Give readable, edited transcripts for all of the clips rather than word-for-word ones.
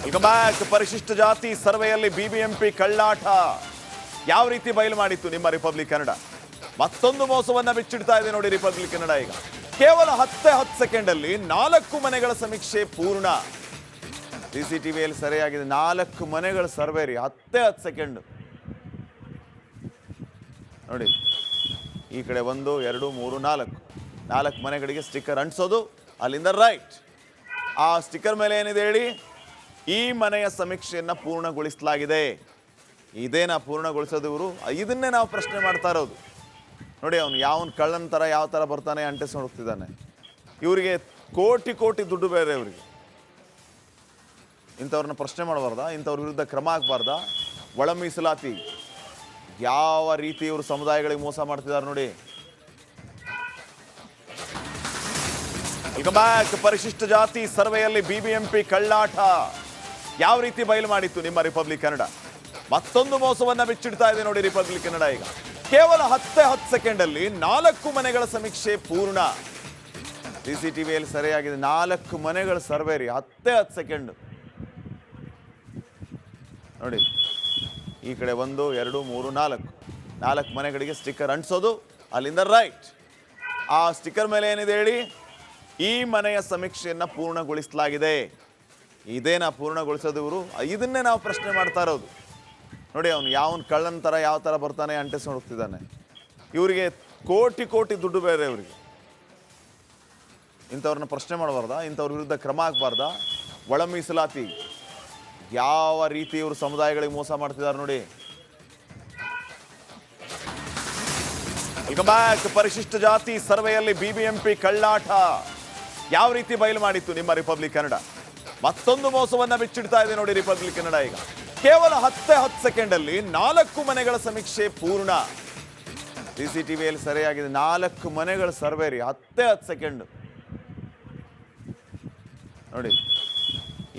Welcome back. ಪರಿಶಿಷ್ಟ ಜಾತಿ ಸರ್ವೆಯಲ್ಲಿ ಬಿಬಿಎಂಪಿ ಕಳ್ಳಾಟ ಯಾವ ರೀತಿ ಬಯಲು ಮಾಡಿತ್ತು ನಿಮ್ಮ ರಿಪಬ್ಲಿಕ್ ಕನ್ನಡ. ಮತ್ತೊಂದು ಮೋಸವನ್ನ ಬಿಚ್ಚಿಡ್ತಾ ಇದೆ ನೋಡಿ ರಿಪಬ್ಲಿಕ್ ಕನ್ನಡ. ಈಗ ಕೇವಲ 10 ಸೆಕೆಂಡ್ ಅಲ್ಲಿ 4 ಮನೆಗಳ ಸಮೀಕ್ಷೆ ಪೂರ್ಣ. ಸಿಸಿಟಿವಿಯಲ್ಲಿ ಸರಿಯಾಗಿದೆ 4 ಮನೆಗಳ ಸರ್ವೆ ರೀ. 10 ಸೆಕೆಂಡ್ ನೋಡಿ. ಈ ಕಡೆ 1 2 3 4 ಮನೆಗಳಿಗೆ ಸ್ಟಿಕ್ಕರ್ ಅಂಟಿಸೋದು. ಅಲ್ಲಿಂದ ರೈಟ್. ಆ ಸ್ಟಿಕ್ಕರ್ ಮೇಲೆ ಏನಿದೆ ಹೇಳಿ, ಈ ಮನೆಯ ಸಮೀಕ್ಷೆಯನ್ನ ಪೂರ್ಣಗೊಳಿಸಲಾಗಿದೆ. ಇದೇನಾ ಪೂರ್ಣಗೊಳಿಸೋದು ಇವರು? ಇದನ್ನೇ ನಾವು ಪ್ರಶ್ನೆ ಮಾಡ್ತಾ ಇರೋದು ನೋಡಿ. ಅವನು ಯಾವನ್ ಕಳ್ಳನ ಥರ ಯಾವ ಥರ ಬರ್ತಾನೆ ಅಂಟಿಸ್ಕೊಂಡು ಹೋಗ್ತಿದ್ದಾನೆ. ಇವರಿಗೆ ಕೋಟಿ ಕೋಟಿ ದುಡ್ಡು ಬೇರೆ ಇವರಿಗೆ. ಇಂಥವ್ರನ್ನ ಪ್ರಶ್ನೆ ಮಾಡಬಾರ್ದಾ? ಇಂಥವ್ರ ವಿರುದ್ಧ ಕ್ರಮ ಆಗಬಾರ್ದಾ? ಒಳ ಮೀಸಲಾತಿ ಯಾವ ರೀತಿ ಇವರು ಸಮುದಾಯಗಳಿಗೆ ಮೋಸ ಮಾಡ್ತಿದ್ದಾರೆ ನೋಡಿ. Welcome back. ಪರಿಶಿಷ್ಟ ಜಾತಿ ಸರ್ವೆಯಲ್ಲಿ ಬಿಬಿಎಂಪಿ ಕಳ್ಳಾಟ ಯಾವ ರೀತಿ ಬಯಲು ಮಾಡಿತ್ತು ನಿಮ್ಮ ರಿಪಬ್ಲಿಕ್ ಕನ್ನಡ. ಮತ್ತೊಂದು ಮೋಸವನ್ನ ಬಿಚ್ಚಿಡ್ತಾ ಇದೆ ನೋಡಿ ರಿಪಬ್ಲಿಕ್ ಕನ್ನಡ. ಈಗ ಕೇವಲ 10 ಸೆಕೆಂಡ್ ಅಲ್ಲಿ 4 ಮನೆಗಳ ಸಮೀಕ್ಷೆ ಪೂರ್ಣ. ಸಿಸಿಟಿವಿಯಲ್ಲಿ ಸರಿಯಾಗಿದೆ 4 ಮನೆಗಳ ಸರ್ವೆ ರೀ. 10 ಸೆಕೆಂಡ್ ನೋಡಿ. ಈ ಕಡೆ 1 2 3 4 ಮನೆಗಳಿಗೆ ಸ್ಟಿಕ್ಕರ್ ಅಂಟಿಸೋದು. ಅಲ್ಲಿಂದ ರೈಟ್. ಆ ಸ್ಟಿಕ್ಕರ್ ಮೇಲೆ ಏನಿದೆ ಹೇಳಿ, ಈ ಮನೆಯ ಸಮೀಕ್ಷೆಯನ್ನ ಪೂರ್ಣಗೊಳಿಸಲಾಗಿದೆ. ಇದೇನಾ ಪೂರ್ಣಗೊಳಿಸೋದು ಇವರು? ಇದನ್ನೇ ನಾವು ಪ್ರಶ್ನೆ ಮಾಡ್ತಾ ಇರೋದು ನೋಡಿ. ಅವನು ಯಾವನ್ ಕಳ್ಳನ ಥರ ಯಾವ ಥರ ಬರ್ತಾನೆ ಅಂಟಿಸ್ಕೊಂಡು ಹೋಗ್ತಿದ್ದಾನೆ. ಇವರಿಗೆ ಕೋಟಿ ಕೋಟಿ ದುಡ್ಡು ಬೇರೆ ಇವರಿಗೆ. ಇಂಥವ್ರನ್ನ ಪ್ರಶ್ನೆ ಮಾಡಬಾರ್ದಾ? ಇಂಥವ್ರ ವಿರುದ್ಧ ಕ್ರಮ ಆಗಬಾರ್ದಾ? ಒಳ ಮೀಸಲಾತಿ ಯಾವ ರೀತಿ ಇವರು ಸಮುದಾಯಗಳಿಗೆ ಮೋಸ ಮಾಡ್ತಿದ್ದಾರೆ ನೋಡಿ. Welcome back. ಪರಿಶಿಷ್ಟ ಜಾತಿ ಸರ್ವೆಯಲ್ಲಿ ಬಿಬಿಎಂಪಿ ಕಳ್ಳಾಟ ಯಾವ ರೀತಿ ಬಯಲು ಮಾಡಿತ್ತು ನಿಮ್ಮ ರಿಪಬ್ಲಿಕ್ ಕನ್ನಡ. ಮತ್ತೊಂದು ಮೋಸವನ್ನ ಬಿಚ್ಚಿಡ್ತಾ ಇದೆ ನೋಡಿ ರಿಪಬ್ಲಿಕ್ ಕನ್ನಡ. ಈಗ ಕೇವಲ 10 ಸೆಕೆಂಡ್ ಅಲ್ಲಿ 4 ಮನೆಗಳ ಸಮೀಕ್ಷೆ ಪೂರ್ಣ. ಸಿಸಿಟಿವಿಯಲ್ಲಿ ಸರಿಯಾಗಿದೆ 4 ಮನೆಗಳ ಸರ್ವೆ ರೀ. 10 ಸೆಕೆಂಡ್ ನೋಡಿ.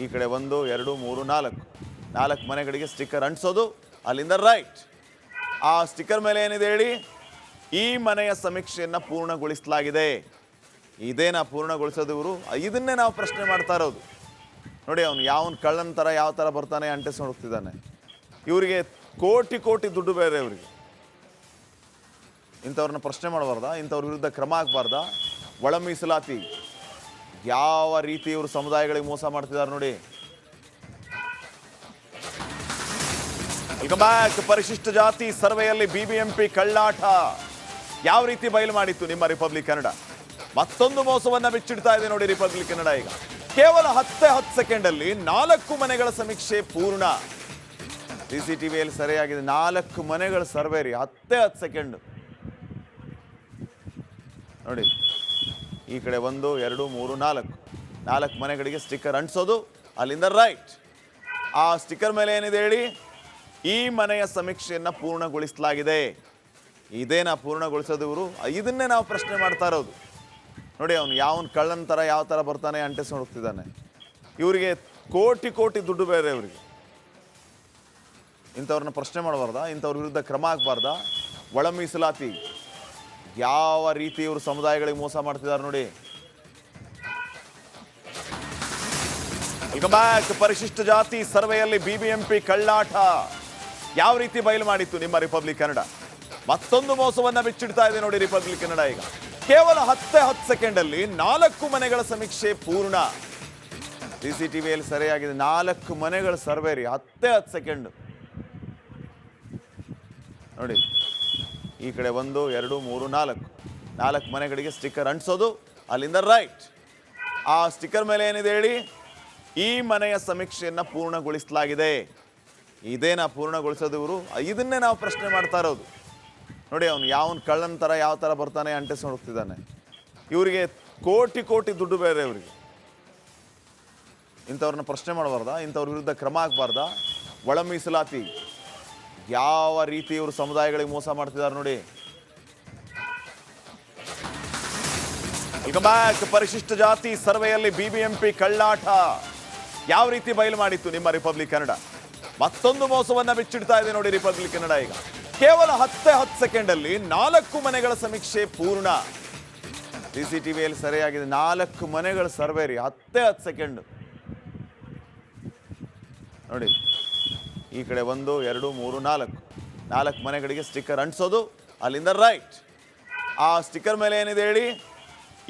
ಈ ಕಡೆ 1 2 3 4 ಮನೆಗಳಿಗೆ ಸ್ಟಿಕ್ಕರ್ ಅಂಟಿಸೋದು. ಅಲ್ಲಿಂದ ರೈಟ್. ಆ ಸ್ಟಿಕ್ಕರ್ ಮೇಲೆ ಏನಿದೆ ಹೇಳಿ, ಈ ಮನೆಯ ಸಮೀಕ್ಷೆಯನ್ನ ಪೂರ್ಣಗೊಳಿಸಲಾಗಿದೆ. ಇದೇನಾ ಪೂರ್ಣಗೊಳಿಸೋದು ಇವರು? ಇದನ್ನೇ ನಾವು ಪ್ರಶ್ನೆ ಮಾಡ್ತಾ ಇರೋದು ನೋಡಿ. ಅವನು ಯಾವನ್ ಕಳ್ಳನ ಥರ ಯಾವ ಥರ ಬರ್ತಾನೆ ಅಂಟಿಸ್ಕೊಂಡು ಹೋಗ್ತಿದ್ದಾನೆ. ಇವರಿಗೆ ಕೋಟಿ ಕೋಟಿ ದುಡ್ಡು ಬೇರೆ ಇವರಿಗೆ. ಇಂಥವ್ರನ್ನ ಪ್ರಶ್ನೆ ಮಾಡಬಾರ್ದಾ? ಇಂಥವ್ರ ವಿರುದ್ಧ ಕ್ರಮ ಆಗಬಾರ್ದಾ? ಒಳ ಮೀಸಲಾತಿ ಯಾವ ರೀತಿ ಇವರು ಸಮುದಾಯಗಳಿಗೆ ಮೋಸ ಮಾಡ್ತಿದ್ದಾರೆ ನೋಡಿ. Welcome back. ಪರಿಶಿಷ್ಟ ಜಾತಿ ಸರ್ವೆಯಲ್ಲಿ ಬಿಬಿಎಂಪಿ ಕಳ್ಳಾಟ ಯಾವ ರೀತಿ ಬಯಲು ಮಾಡಿತ್ತು ನಿಮ್ಮ ರಿಪಬ್ಲಿಕ್ ಕನ್ನಡ. ಮತ್ತೊಂದು ಮೋಸವನ್ನ ಬಿಚ್ಚಿಡ್ತಾ ಇದೆ ನೋಡಿ ರಿಪಬ್ಲಿಕ್ ಕನ್ನಡ. ಈಗ ಕೇವಲ 10 ಸೆಕೆಂಡ್ ಅಲ್ಲಿ 4 ಮನೆಗಳ ಸಮೀಕ್ಷೆ ಪೂರ್ಣ. ಸಿಸಿಟಿವಿಯಲ್ಲಿ ಸರಿಯಾಗಿದೆ 4 ಮನೆಗಳ ಸರ್ವೆ ರೀ. 10 ಸೆಕೆಂಡ್ ನೋಡಿ. ಈ ಕಡೆ 1 2 3 4 ಮನೆಗಳಿಗೆ ಸ್ಟಿಕ್ಕರ್ ಅಂಟಿಸೋದು. ಅಲ್ಲಿಂದ ರೈಟ್. ಆ ಸ್ಟಿಕ್ಕರ್ ಮೇಲೆ ಏನಿದೆ ಹೇಳಿ, ಈ ಮನೆಯ ಸಮೀಕ್ಷೆಯನ್ನ ಪೂರ್ಣಗೊಳಿಸಲಾಗಿದೆ. ಇದೇನಾ ಪೂರ್ಣಗೊಳಿಸೋದು ಇವರು? ಇದನ್ನೇ ನಾವು ಪ್ರಶ್ನೆ ಮಾಡ್ತಾ ಇರೋದು ನೋಡಿ. ಅವನು ಯಾವನ್ ಕಳ್ಳನ ಥರ ಯಾವ ಥರ ಬರ್ತಾನೆ ಅಂಟಿಸ್ಕೊಂಡು ಹೋಗ್ತಿದ್ದಾನೆ. ಇವರಿಗೆ ಕೋಟಿ ಕೋಟಿ ದುಡ್ಡು ಬೇರೆ ಇವರಿಗೆ. ಇಂಥವ್ರನ್ನ ಪ್ರಶ್ನೆ ಮಾಡಬಾರ್ದಾ? ಇಂಥವ್ರ ವಿರುದ್ಧ ಕ್ರಮ ಆಗಬಾರ್ದಾ? ಒಳ ಮೀಸಲಾತಿ ಯಾವ ರೀತಿ ಇವರು ಸಮುದಾಯಗಳಿಗೆ ಮೋಸ ಮಾಡ್ತಿದ್ದಾರೆ ನೋಡಿ. Welcome back. ಪರಿಶಿಷ್ಟ ಜಾತಿ ಸರ್ವೆಯಲ್ಲಿ ಬಿಬಿಎಂಪಿ ಕಳ್ಳಾಟ ಯಾವ ರೀತಿ ಬಯಲು ಮಾಡಿತ್ತು ನಿಮ್ಮ ರಿಪಬ್ಲಿಕ್ ಕನ್ನಡ. ಮತ್ತೊಂದು ಮೋಸವನ್ನ ಬಿಚ್ಚಿಡ್ತಾ ಇದೆ ನೋಡಿ ರಿಪಬ್ಲಿಕ್ ಕನ್ನಡ. ಈಗ ಕೇವಲ 10 ಸೆಕೆಂಡ್ ಅಲ್ಲಿ 4 ಮನೆಗಳ ಸಮೀಕ್ಷೆ ಪೂರ್ಣ. ಸಿಸಿಟಿವಿಯಲ್ಲಿ ಸರಿಯಾಗಿದೆ 4 ಮನೆಗಳ ಸರ್ವೆ ರೀ. 10 ಸೆಕೆಂಡ್ ನೋಡಿ. ಈ ಕಡೆ 1 2 3 4 ಮನೆಗಳಿಗೆ ಸ್ಟಿಕ್ಕರ್ ಅಂಟಿಸೋದು. ಅಲ್ಲಿಂದ ರೈಟ್. ಆ ಸ್ಟಿಕ್ಕರ್ ಮೇಲೆ ಏನಿದೆ ಹೇಳಿ, ಈ ಮನೆಯ ಸಮೀಕ್ಷೆಯನ್ನ ಪೂರ್ಣಗೊಳಿಸಲಾಗಿದೆ. ಇದೇನಾ ಪೂರ್ಣಗೊಳಿಸೋದು ಇವರು? ಇದನ್ನೇ ನಾವು ಪ್ರಶ್ನೆ ಮಾಡ್ತಾ ಇರೋದು ನೋಡಿ. ಅವನು ಯಾವನ್ ಕಳ್ಳನ ಥರ ಯಾವ ಥರ ಬರ್ತಾನೆ ಅಂಟಿಸ್ಕೊಂಡು ಹೋಗ್ತಿದ್ದಾನೆ. ಇವರಿಗೆ ಕೋಟಿ ಕೋಟಿ ದುಡ್ಡು ಬೇರೆ ಇವರಿಗೆ. ಇಂಥವ್ರನ್ನ ಪ್ರಶ್ನೆ ಮಾಡಬಾರ್ದಾ? ಇಂಥವ್ರ ವಿರುದ್ಧ ಕ್ರಮ ಆಗಬಾರ್ದಾ? ಒಳ ಮೀಸಲಾತಿ ಯಾವ ರೀತಿ ಇವರು ಸಮುದಾಯಗಳಿಗೆ ಮೋಸ ಮಾಡ್ತಿದ್ದಾರೆ ನೋಡಿ. Welcome back. ಪರಿಶಿಷ್ಟ ಜಾತಿ ಸರ್ವೆಯಲ್ಲಿ ಬಿಬಿಎಂಪಿ ಕಳ್ಳಾಟ ಯಾವ ರೀತಿ ಬಯಲು ಮಾಡಿತ್ತು ನಿಮ್ಮ ರಿಪಬ್ಲಿಕ್ ಕನ್ನಡ. ಮತ್ತೊಂದು ಮೋಸವನ್ನ ಬಿಚ್ಚಿಡ್ತಾ ಇದೆ ನೋಡಿ ರಿಪಬ್ಲಿಕ್ ಕನ್ನಡ. ಈಗ ಕೇವಲ 10 ಸೆಕೆಂಡ್ ಅಲ್ಲಿ 4 ಮನೆಗಳ ಸಮೀಕ್ಷೆ ಪೂರ್ಣ. ಸಿಸಿಟಿವಿಯಲ್ಲಿ ಸರಿಯಾಗಿದೆ 4 ಮನೆಗಳ ಸರ್ವೆ ರೀ. 10 ಸೆಕೆಂಡ್ ನೋಡಿ, ಈ ಕಡೆ 1 2 3 4 ಮನೆಗಳಿಗೆ ಸ್ಟಿಕ್ಕರ್ ಅಂಟಿಸೋದು, ಅಲ್ಲಿಂದ ರೈಟ್. ಆ ಸ್ಟಿಕ್ಕರ್ ಮೇಲೆ ಏನಿದೆ ಹೇಳಿ,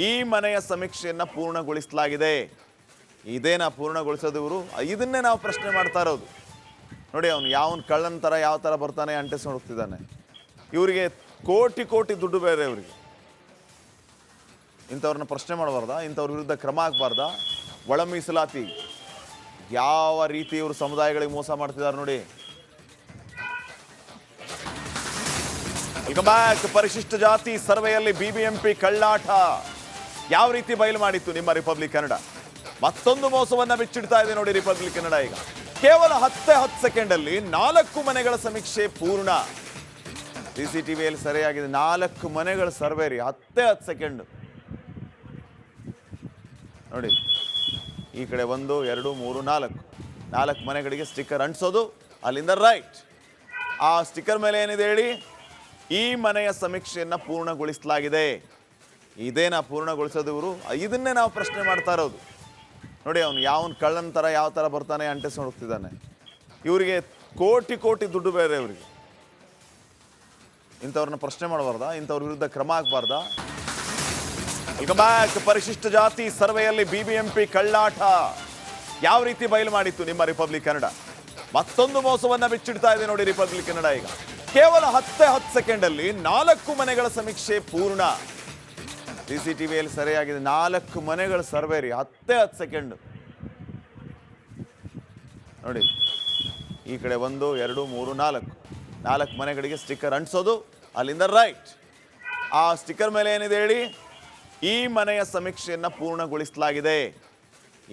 ಈ ಮನೆಯ ಸಮೀಕ್ಷೆಯನ್ನು ಪೂರ್ಣಗೊಳಿಸಲಾಗಿದೆ. ಇದೇನಾ ಪೂರ್ಣಗೊಳಿಸೋದು ಇವರು? ಇದನ್ನೇ ನಾವು ಪ್ರಶ್ನೆ ಮಾಡ್ತಾ ಇರೋದು. ನೋಡಿ, ಅವನು ಯಾವನ್ ಕಳ್ಳನ ಥರ ಯಾವ ಥರ ಬರ್ತಾನೆ ಅಂಟಿಸ್ಕೊಂಡು ಹೋಗ್ತಿದ್ದಾನೆ. ಇವರಿಗೆ ಕೋಟಿ ಕೋಟಿ ದುಡ್ಡು ಬೇರೆ ಇವರಿಗೆ. ಇಂಥವ್ರನ್ನ ಪ್ರಶ್ನೆ ಮಾಡಬಾರ್ದಾ? ಇಂಥವ್ರ ವಿರುದ್ಧ ಕ್ರಮ ಆಗಬಾರ್ದಾ? ಒಳ ಮೀಸಲಾತಿ ಯಾವ ರೀತಿ ಇವರು ಸಮುದಾಯಗಳಿಗೆ ಮೋಸ ಮಾಡ್ತಿದ್ದಾರೆ ನೋಡಿ. Welcome back. ಪರಿಶಿಷ್ಟ ಜಾತಿ ಸರ್ವೆಯಲ್ಲಿ ಬಿಬಿಎಂಪಿ ಕಳ್ಳಾಟ ಯಾವ ರೀತಿ ಬಯಲು ಮಾಡಿತ್ತು ನಿಮ್ಮ ರಿಪಬ್ಲಿಕ್ ಕನ್ನಡ. ಮತ್ತೊಂದು ಮೋಸವನ್ನ ಬಿಚ್ಚಿಡ್ತಾ ಇದೆ ನೋಡಿ ರಿಪಬ್ಲಿಕ್ ಕನ್ನಡ. ಈಗ ಕೇವಲ 10 ಸೆಕೆಂಡಲ್ಲಿ 4 ಮನೆಗಳ ಸಮೀಕ್ಷೆ ಪೂರ್ಣ. ಸಿಸಿಟಿವಿಯಲ್ಲಿ ಸರಿಯಾಗಿದೆ. 4 ಮನೆಗಳ ಸರ್ವೆ ರೀ, 10 ಸೆಕೆಂಡ್ ನೋಡಿ. ಈ ಕಡೆ 1 2 3 4 ಮನೆಗಳಿಗೆ ಸ್ಟಿಕ್ಕರ್ ಅಂಟಿಸೋದು, ಅಲ್ಲಿಂದ ರೈಟ್. ಆ ಸ್ಟಿಕ್ಕರ್ ಮೇಲೆ ಏನಿದೆ ಹೇಳಿ, ಈ ಮನೆಯ ಸಮೀಕ್ಷೆಯನ್ನು ಪೂರ್ಣಗೊಳಿಸಲಾಗಿದೆ. ಇದೇನಾ ಪೂರ್ಣಗೊಳಿಸೋದು ಇವರು? ಇದನ್ನೇ ನಾವು ಪ್ರಶ್ನೆ ಮಾಡ್ತಾ ಇರೋದು. ನೋಡಿ, ಅವನು ಯಾವನ್ ಕಳ್ಳನ ಥರ ಯಾವ ಥರ ಬರ್ತಾನೆ ಅಂಟಿಸ್ಕೊಂಡು ಹೋಗ್ತಿದ್ದಾನೆ. ಇವರಿಗೆ ಕೋಟಿ ಕೋಟಿ ದುಡ್ಡು ಬೇರೆ ಇವರಿಗೆ. ಇಂಥವ್ರನ್ನ ಪ್ರಶ್ನೆ ಮಾಡಬಾರ್ದಾ? ಇಂಥವ್ರ ವಿರುದ್ಧ ಕ್ರಮ ಆಗಬಾರ್ದಾ? Welcome back. ಪರಿಶಿಷ್ಟ ಜಾತಿ ಸರ್ವೆಯಲ್ಲಿ ಬಿಬಿಎಂಪಿ ಕಳ್ಳಾಟ ಯಾವ ರೀತಿ ಬಯಲು ಮಾಡಿತ್ತು ನಿಮ್ಮ ರಿಪಬ್ಲಿಕ್ ಕನ್ನಡ. ಮತ್ತೊಂದು ಮೋಸವನ್ನ ಬಿಚ್ಚಿಡ್ತಾ ಇದೆ ನೋಡಿ ರಿಪಬ್ಲಿಕ್ ಕನ್ನಡ. ಈಗ ಕೇವಲ 10 ಸೆಕೆಂಡಲ್ಲಿ 4 ಮನೆಗಳ ಸಮೀಕ್ಷೆ ಪೂರ್ಣ. ಸಿಸಿಟಿವಿಯಲ್ಲಿ ಸರಿಯಾಗಿದೆ. 4 ಮನೆಗಳ ಸರ್ವೆ ರೀ, 10 ಸೆಕೆಂಡ್ ನೋಡಿ. ಈ ಕಡೆ 1 2 3 4 ಮನೆಗಳಿಗೆ ಸ್ಟಿಕ್ಕರ್ ಅಂಟಿಸೋದು, ಅಲ್ಲಿಂದ ರೈಟ್. ಆ ಸ್ಟಿಕ್ಕರ್ ಮೇಲೆ ಏನಿದೆ ಹೇಳಿ, ಈ ಮನೆಯ ಸಮೀಕ್ಷೆಯನ್ನು ಪೂರ್ಣಗೊಳಿಸಲಾಗಿದೆ.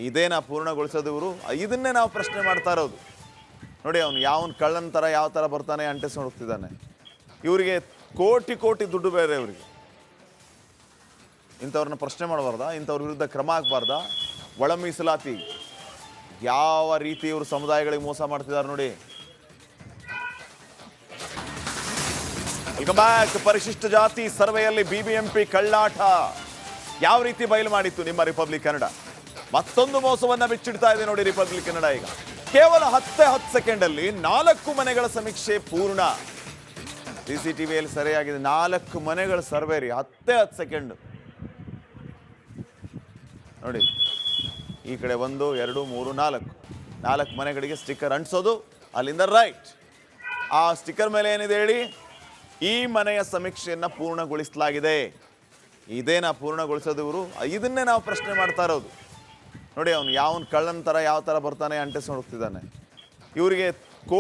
ಇದೇನಾ ಪೂರ್ಣಗೊಳಿಸೋದು ಇವರು? ಇದನ್ನೇ ನಾವು ಪ್ರಶ್ನೆ ಮಾಡ್ತಾ ಇರೋದು. ನೋಡಿ, ಅವನು ಯಾವನ್ ಕಳ್ಳನ ಥರ ಯಾವ ಥರ ಬರ್ತಾನೆ ಅಂಟಿಸ್ಕೊಂಡು ಹೋಗ್ತಿದ್ದಾನೆ. ಇವರಿಗೆ ಕೋಟಿ ಕೋಟಿ ದುಡ್ಡು ಬೇರೆ ಇವರಿಗೆ. ಇಂಥವ್ರನ್ನ ಪ್ರಶ್ನೆ ಮಾಡಬಾರ್ದಾ? ಇಂಥವ್ರ ವಿರುದ್ಧ ಕ್ರಮ ಆಗಬಾರ್ದಾ? ಒಳ ಮೀಸಲಾತಿ ಯಾವ ರೀತಿ ಇವರು ಸಮುದಾಯಗಳಿಗೆ ಮೋಸ ಮಾಡ್ತಿದ್ದಾರೆ ನೋಡಿ. Welcome back. ಪರಿಶಿಷ್ಟ ಜಾತಿ ಸರ್ವೆಯಲ್ಲಿ ಬಿಬಿಎಂಪಿ ಕಳ್ಳಾಟ ಯಾವ ರೀತಿ ಬಯಲು ಮಾಡಿತ್ತು ನಿಮ್ಮ ರಿಪಬ್ಲಿಕ್ ಕನ್ನಡ. ಮತ್ತೊಂದು ಮೋಸವನ್ನ ಬಿಚ್ಚಿಡ್ತಾ ಇದೆ ನೋಡಿ ರಿಪಬ್ಲಿಕ್ ಕನ್ನಡ. ಈಗ ಕೇವಲ 10 ಸೆಕೆಂಡಲ್ಲಿ 4 ಮನೆಗಳ ಸಮೀಕ್ಷೆ ಪೂರ್ಣ. ಸಿಸಿಟಿವಿಯಲ್ಲಿ ಸರಿಯಾಗಿದೆ. 4 ಮನೆಗಳ ಸರ್ವೆ ರೀ, 10 ಸೆಕೆಂಡ್ ನೋಡಿ. ಈ ಕಡೆ 1 2 3 4 ಮನೆಗಳಿಗೆ ಸ್ಟಿಕ್ಕರ್ ಅಂಟಿಸೋದು, ಅಲ್ಲಿಂದ ರೈಟ್. ಆ ಸ್ಟಿಕ್ಕರ್ ಮೇಲೆ ಏನಿದೆ ಹೇಳಿ, ಈ ಮನೆಯ ಸಮೀಕ್ಷೆಯನ್ನು ಪೂರ್ಣಗೊಳಿಸಲಾಗಿದೆ. ಇದೇನಾ ಪೂರ್ಣಗೊಳಿಸೋದು ಇವರು? ಇದನ್ನೇ ನಾವು ಪ್ರಶ್ನೆ ಮಾಡ್ತಾ ಇರೋದು. ನೋಡಿ, ಅವನು ಯಾವನ್ ಕಳ್ಳನ ಥರ ಯಾವ ಥರ ಬರ್ತಾನೆ ಅಂಟಿಸ್ಕೊಂಡು ಹೋಗ್ತಿದ್ದಾನೆ. ಇವರಿಗೆ